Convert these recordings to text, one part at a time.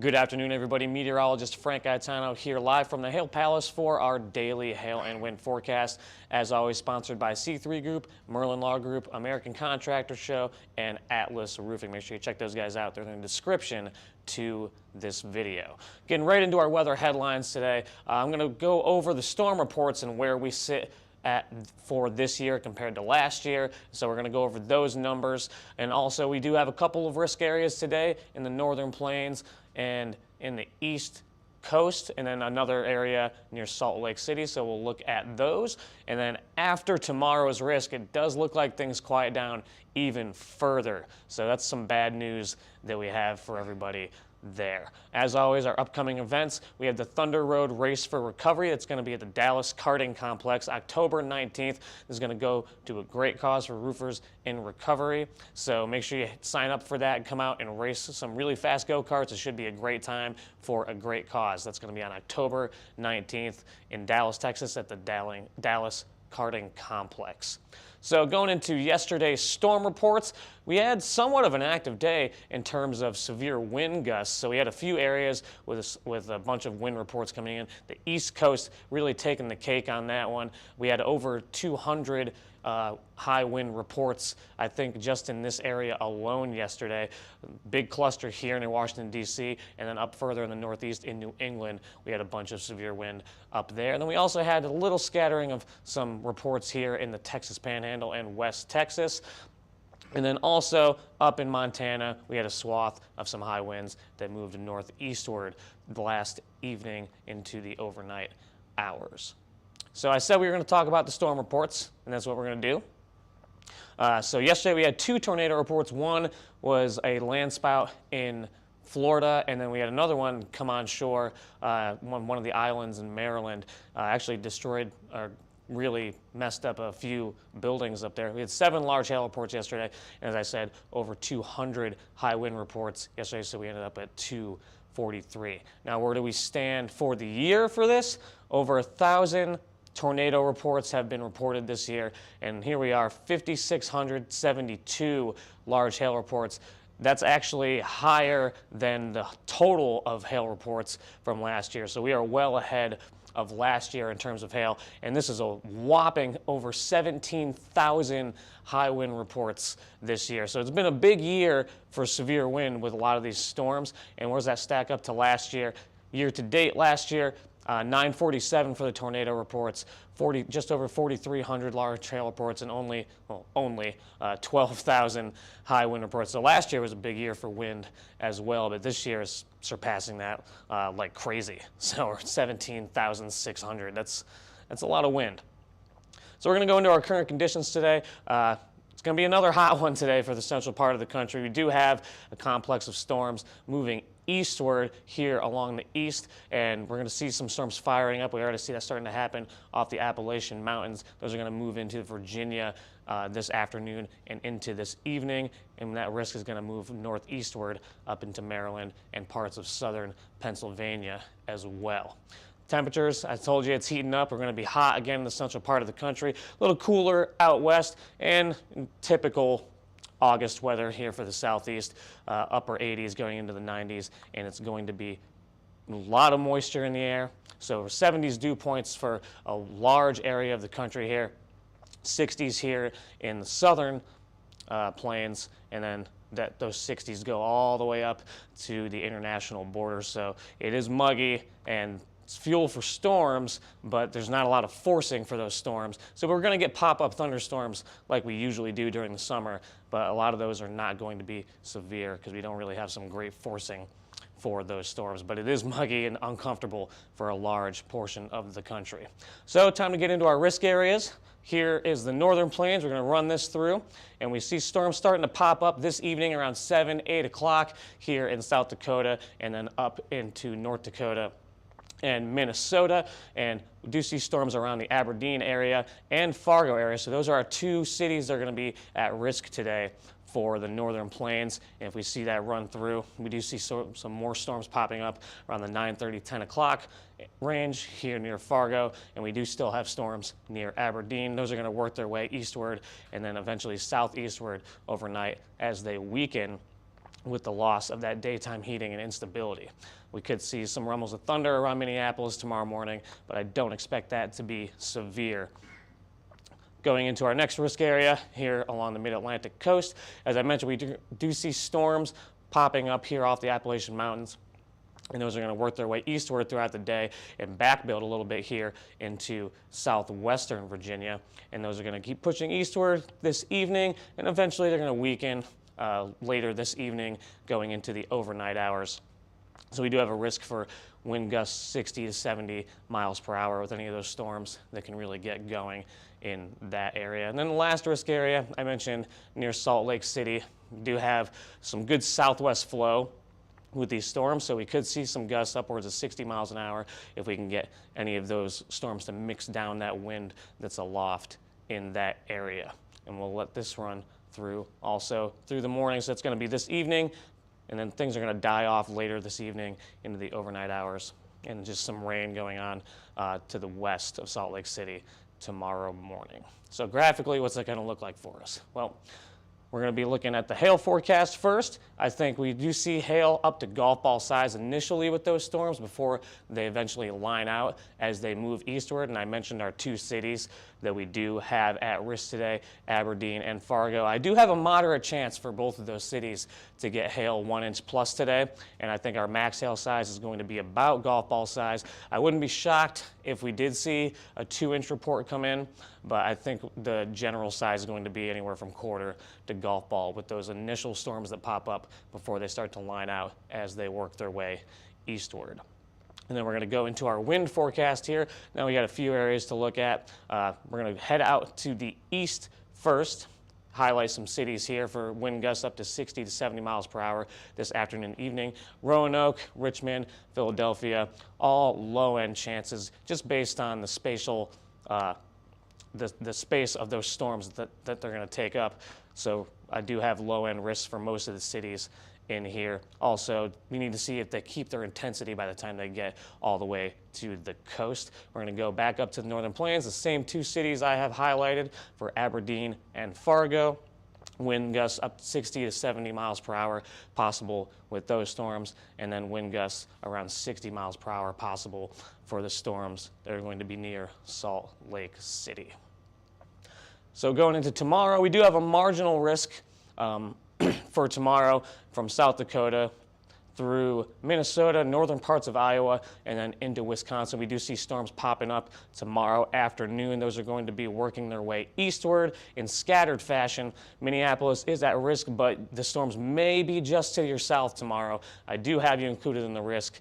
Good afternoon, everybody. Meteorologist Frank Gaetano here live from the Hail Palace for our daily hail and wind forecast. As always, sponsored by C3 Group, Merlin Law Group, American Contractor Show, and Atlas Roofing. Make sure you check those guys out. They're in the description to this video. Getting right into our weather headlines today. I'm going to go over the storm reports and where we sit for this year compared to last year. So we're going to go over those numbers. And also we do have a couple of risk areas today in the northern plains and in the east coast, and then another area near Salt Lake City. So we'll look at those. And then after tomorrow's risk, it does look like things quiet down even further. So that's some bad news that we have for everybody there. As always, our upcoming events, we have the Thunder Road Race for Recovery. It's going to be at the Dallas Karting Complex October 19th. This is going to go to a great cause for roofers in recovery. So make sure you sign up for that and come out and race some really fast go-karts. It should be a great time for a great cause. That's going to be on October 19th in Dallas, Texas at the Dallas Karting Complex. So going into yesterday's storm reports, we had somewhat of an active day in terms of severe wind gusts. So we had a few areas with a bunch of wind reports coming in. The East Coast really taking the cake on that one. We had over 200 high wind reports, I think, just in this area alone yesterday. Big cluster here near Washington, D.C., and then up further in the northeast in New England, we had a bunch of severe wind up there. And then we also had a little scattering of some reports here in the Texas Panhandle and West Texas. And then also up in Montana, we had a swath of some high winds that moved northeastward last evening into the overnight hours. So I said we were going to talk about the storm reports, and that's what we're going to do. So yesterday we had two tornado reports. One was a landspout in Florida, and then we had another one come on shore, one of the islands in Maryland, actually destroyed or really messed up a few buildings up there. We had 7 large hail reports yesterday, and as I said, over 200 high wind reports yesterday, so we ended up at 243. Now, where do we stand for the year for this? Over 1,000 tornado reports have been reported this year, and here we are, 5,672 large hail reports. That's actually higher than the total of hail reports from last year, so we are well ahead of last year in terms of hail, and this is a whopping over 17,000 high wind reports this year. So it's been a big year for severe wind with a lot of these storms. And where does that stack up to last year? Year to date last year, 947 for the tornado reports, just over 4,300 large hail reports, and only 12,000 high wind reports. So last year was a big year for wind as well, but this year is surpassing that like crazy. So we're 17,600. That's a lot of wind. So we're going to go into our current conditions today. It's going to be another hot one today for the central part of the country. We do have a complex of storms moving eastward here along the east, and we're going to see some storms firing up. We already see that starting to happen off the Appalachian Mountains. Those are going to move into Virginia this afternoon and into this evening, and that risk is going to move northeastward up into Maryland and parts of southern Pennsylvania as well. Temperatures, I told you it's heating up. We're going to be hot again in the central part of the country, a little cooler out west, and typical August weather here for the southeast, upper 80s going into the 90s, and it's going to be a lot of moisture in the air. So 70s dew points for a large area of the country here, 60s here in the southern plains, and then those 60s go all the way up to the international border. So it is muggy and it's fuel for storms, but there's not a lot of forcing for those storms. So we're going to get pop-up thunderstorms like we usually do during the summer, but a lot of those are not going to be severe because we don't really have some great forcing for those storms. But it is muggy and uncomfortable for a large portion of the country. So time to get into our risk areas. Here is the northern plains. We're going to run this through, and we see storms starting to pop up this evening around 7, 8 o'clock here in South Dakota, and then up into North Dakota and Minnesota, and we do see storms around the Aberdeen area and Fargo area. So those are our two cities that are going to be at risk today for the northern plains. And if we see that run through, we do see some more storms popping up around the 9:30, 10 o'clock range here near Fargo, and we do still have storms near Aberdeen. Those are going to work their way eastward and then eventually southeastward overnight as they weaken with the loss of that daytime heating and instability. We could see some rumbles of thunder around Minneapolis tomorrow morning, but I don't expect that to be severe. Going into our next risk area here along the mid-Atlantic coast, as I mentioned, we do see storms popping up here off the Appalachian Mountains, and those are going to work their way eastward throughout the day and backbuild a little bit here into southwestern Virginia, and those are going to keep pushing eastward this evening, and eventually they're going to weaken later this evening going into the overnight hours. So we do have a risk for wind gusts 60 to 70 miles per hour with any of those storms that can really get going in that area. And then the last risk area I mentioned near Salt Lake City, we do have some good southwest flow with these storms, so we could see some gusts upwards of 60 miles an hour if we can get any of those storms to mix down that wind that's aloft in that area. And we'll let this run through also through the morning, so it's going to be this evening, and then things are going to die off later this evening into the overnight hours, and just some rain going on to the west of Salt Lake City tomorrow morning. So graphically, what's that going to look like for us? Well, we're going to be looking at the hail forecast first. I think we do see hail up to golf ball size initially with those storms before they eventually line out as they move eastward. And I mentioned our two cities that we do have at risk today, Aberdeen and Fargo. I do have a moderate chance for both of those cities to get hail 1 inch plus today, and I think our max hail size is going to be about golf ball size. I wouldn't be shocked if we did see a 2-inch report come in, but I think the general size is going to be anywhere from quarter to golf ball with those initial storms that pop up before they start to line out as they work their way eastward. And then we're going to go into our wind forecast here. Now we got a few areas to look at. We're going to head out to the east first, highlight some cities here for wind gusts up to 60 to 70 miles per hour this afternoon and evening. Roanoke, Richmond, Philadelphia, all low-end chances just based on the spatial, the space of those storms that they're going to take up. So I do have low-end risks for most of the cities in here. Also, we need to see if they keep their intensity by the time they get all the way to the coast. We're going to go back up to the Northern Plains, the same two cities I have highlighted for Aberdeen and Fargo. Wind gusts up to 60 to 70 miles per hour possible with those storms, and then wind gusts around 60 miles per hour possible for the storms that are going to be near Salt Lake City. So going into tomorrow, we do have a marginal risk for tomorrow from South Dakota through Minnesota, northern parts of Iowa, and then into Wisconsin. We do see storms popping up tomorrow afternoon. Those are going to be working their way eastward in scattered fashion. Minneapolis is at risk, but the storms may be just to your south tomorrow. I do have you included in the risk.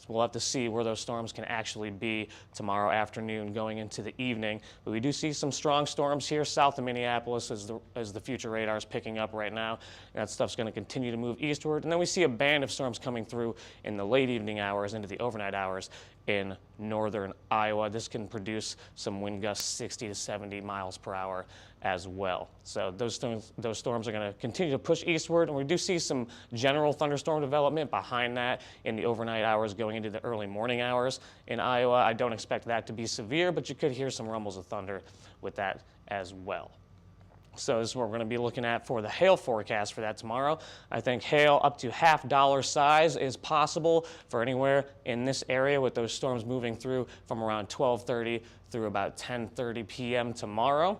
We'll have to see where those storms can actually be tomorrow afternoon going into the evening. But we do see some strong storms here south of Minneapolis as the future radar is picking up right now. That stuff's going to continue to move eastward. And then we see a band of storms coming through in the late evening hours into the overnight hours in northern Iowa. This can produce some wind gusts 60 to 70 miles per hour as well. So those storms are going to continue to push eastward, and we do see some general thunderstorm development behind that in the overnight hours going into the early morning hours in Iowa. I don't expect that to be severe, but you could hear some rumbles of thunder with that as well. So this is what we're going to be looking at for the hail forecast for that tomorrow. I think hail up to $half size is possible for anywhere in this area with those storms moving through from around 12:30 through about 10:30 p.m. tomorrow.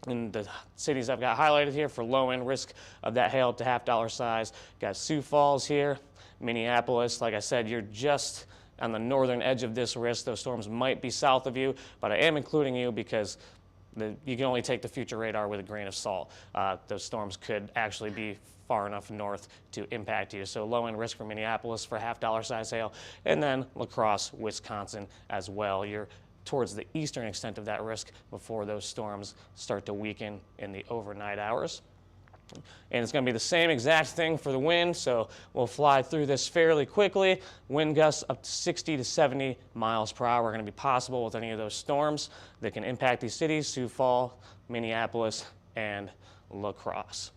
In the cities I've got highlighted here for low-end risk of that hail up to $half size, got Sioux Falls here, Minneapolis. Like I said, you're just on the northern edge of this risk. Those storms might be south of you, but I am including you because you can only take the future radar with a grain of salt. Those storms could actually be far enough north to impact you. So low-end risk for Minneapolis for $half size hail, and then La Crosse, Wisconsin as well. You're towards the eastern extent of that risk before those storms start to weaken in the overnight hours. And it's going to be the same exact thing for the wind, so we'll fly through this fairly quickly. Wind gusts up to 60 to 70 miles per hour are going to be possible with any of those storms that can impact these cities, Sioux Falls, Minneapolis, and La Crosse.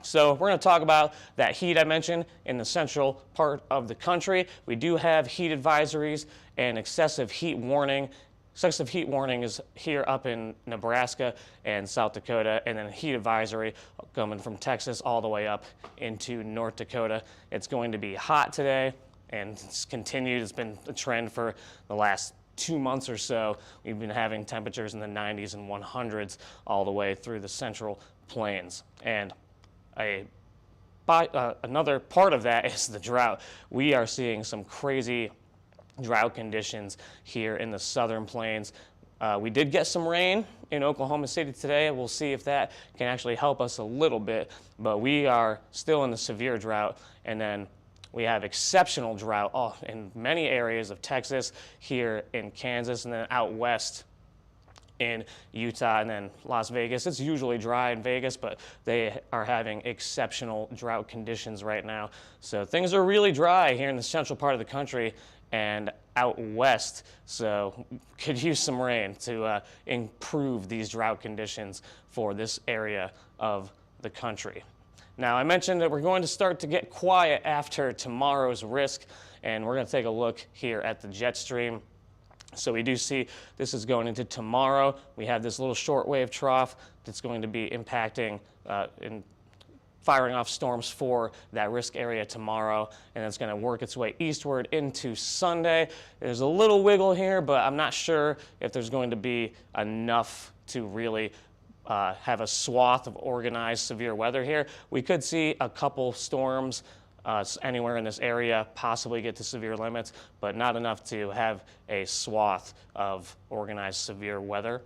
So we're going to talk about that heat I mentioned in the central part of the country. We do have heat advisories and excessive heat warning excessive heat warning is here up in Nebraska and South Dakota, and then heat advisory coming from Texas all the way up into North Dakota. It's going to be hot today, and it's continued. It's been a trend for the last 2 months or so. We've been having temperatures in the 90s and 100s all the way through the Central Plains. And another part of that is the drought. We are seeing some crazy drought conditions here in the Southern Plains. We did get some rain in Oklahoma City today. We'll see if that can actually help us a little bit, but we are still in the severe drought. And then we have exceptional drought in many areas of Texas, here in Kansas, and then out west in Utah and then Las Vegas. It's usually dry in Vegas, but they are having exceptional drought conditions right now. So things are really dry here in the central part of the country and out west, so could use some rain to improve these drought conditions for this area of the country. Now, I mentioned that we're going to start to get quiet after tomorrow's risk, and we're going to take a look here at the jet stream. So we do see this is going into tomorrow. We have this little shortwave trough that's going to be impacting and firing off storms for that risk area tomorrow, and it's going to work its way eastward into Sunday. There's a little wiggle here, but I'm not sure if there's going to be enough to really have a swath of organized severe weather here. We could see a couple storms anywhere in this area possibly get to severe limits, but not enough to have a swath of organized severe weather.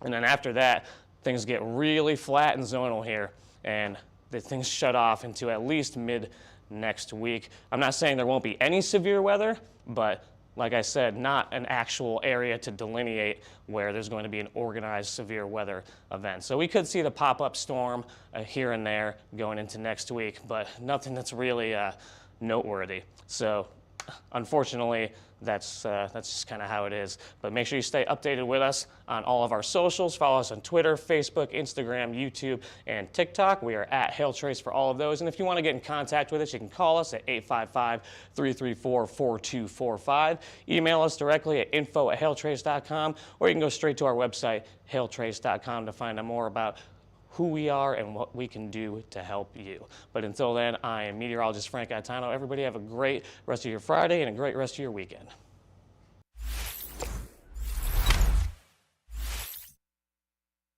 And then after that, things get really flat and zonal here, and the things shut off into at least mid next week. I'm not saying there won't be any severe weather, but like I said, not an actual area to delineate where there's going to be an organized severe weather event. So we could see the pop-up storm here and there going into next week, but nothing that's really noteworthy. So unfortunately, that's just kind of how it is. But make sure you stay updated with us on all of our socials. Follow us on Twitter, Facebook, Instagram, YouTube, and TikTok. We are at HailTrace for all of those. And if you want to get in contact with us, you can call us at 855-334-4245. Email us directly at info@hailtrace.com, or you can go straight to our website, hailtrace.com, to find out more about who we are and what we can do to help you. But until then, I am meteorologist Frank Gaetano. Everybody have a great rest of your Friday and a great rest of your weekend.